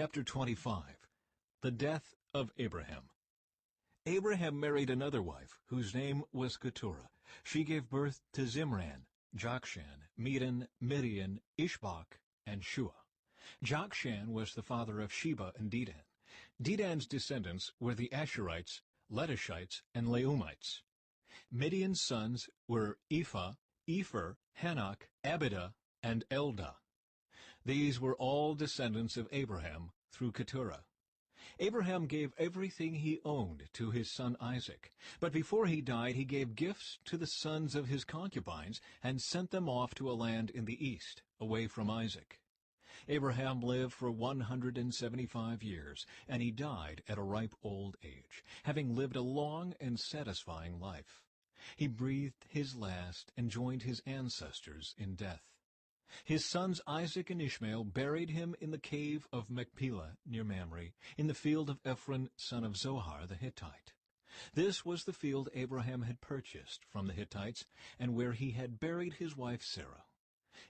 Chapter 25. The Death of Abraham. Abraham married another wife, whose name was Keturah. She gave birth to Zimran, Jokshan, Medan, Midian, Ishbak, and Shuah. Jokshan was the father of Sheba and Dedan. Dedan's descendants were the Ashurites, Letushites, and Leummites. Midian's sons were Ephah, Epher, Hanoch, Abidah, and Eldaah. These were all descendants of Abraham through Keturah. Abraham gave everything he owned to his son Isaac, but before he died he gave gifts to the sons of his concubines and sent them off to a land in the east, away from Isaac. Abraham lived for 175 years, and he died at a ripe old age, having lived a long and satisfying life. He breathed his last and joined his ancestors in death. His sons Isaac and Ishmael buried him in the cave of Machpelah near Mamre, in the field of Ephron son of Zohar the Hittite. This was the field Abraham had purchased from the Hittites, and where he had buried his wife Sarah.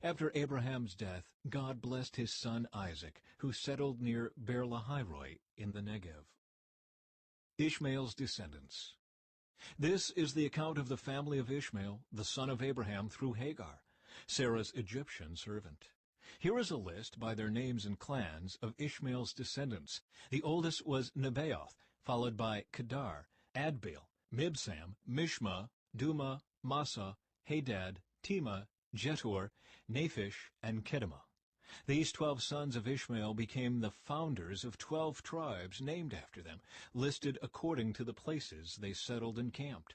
After Abraham's death, God blessed his son Isaac, who settled near Beer-lahai-roi in the Negev. Ishmael's descendants. This is the account of the family of Ishmael, the son of Abraham, through Hagar, Sarah's Egyptian servant. Here is a list by their names and clans of Ishmael's descendants. The oldest was Nebaioth, followed by Kedar, Adbeel, Mibsam, Mishma, Duma, Massa, Hadad, Tema, Jetur, Naphish, and Kedemah. These 12 sons of Ishmael became the founders of 12 tribes named after them, listed according to the places they settled and camped.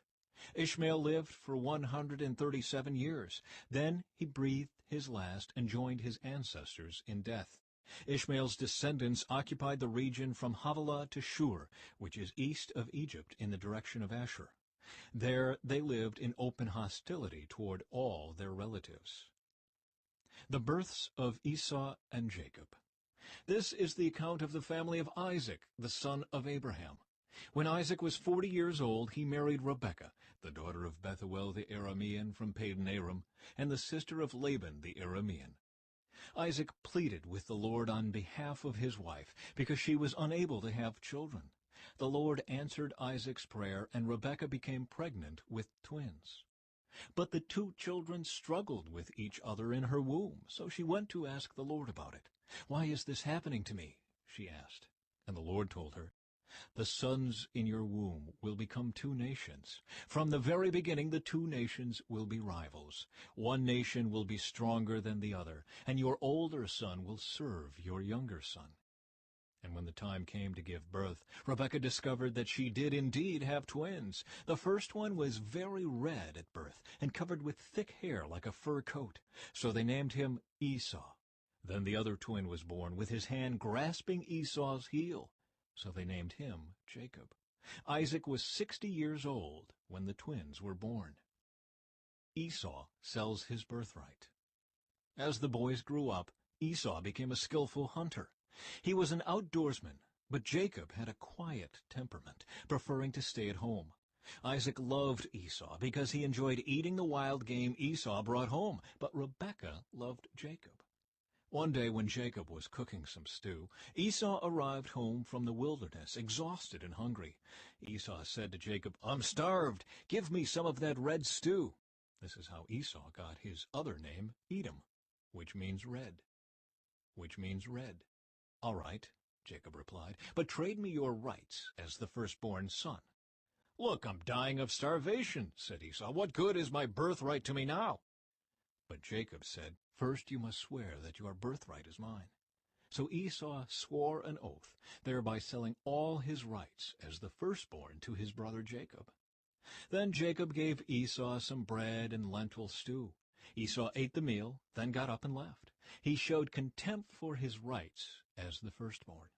Ishmael lived for 137 years. Then he breathed his last and joined his ancestors in death. Ishmael's descendants occupied the region from Havilah to Shur, which is east of Egypt in the direction of Asher. There they lived in open hostility toward all their relatives. The births of Esau and Jacob. This is the account of the family of Isaac, the son of Abraham. When Isaac was 40 years old, he married Rebekah, the daughter of Bethuel the Aramean from Padan Aram, and the sister of Laban the Aramean. Isaac pleaded with the Lord on behalf of his wife, because she was unable to have children. The Lord answered Isaac's prayer, and Rebekah became pregnant with twins. But the 2 children struggled with each other in her womb, so she went to ask the Lord about it. "Why is this happening to me?" she asked. And the Lord told her, "The sons in your womb will become 2 nations. From the very beginning the 2 nations will be rivals. One nation will be stronger than the other, and your older son will serve your younger son." And when the time came to give birth, Rebekah discovered that she did indeed have twins. The first one was very red at birth and covered with thick hair like a fur coat, so they named him Esau. Then the other twin was born with his hand grasping Esau's heel, so they named him Jacob. Isaac was 60 years old when the twins were born. Esau sells his birthright. As the boys grew up, Esau became a skillful hunter. He was an outdoorsman, but Jacob had a quiet temperament, preferring to stay at home. Isaac loved Esau because he enjoyed eating the wild game Esau brought home, but Rebekah loved Jacob. One day when Jacob was cooking some stew, Esau arrived home from the wilderness, exhausted and hungry. Esau said to Jacob, "I'm starved. Give me some of that red stew." This is how Esau got his other name, Edom, which means red. "All right," Jacob replied, "but trade me your rights as the firstborn son." "Look, I'm dying of starvation," said Esau. "What good is my birthright to me now?" But Jacob said, "First you must swear that your birthright is mine." So Esau swore an oath, thereby selling all his rights as the firstborn to his brother Jacob. Then Jacob gave Esau some bread and lentil stew. Esau ate the meal, then got up and left. He showed contempt for his rights as the firstborn.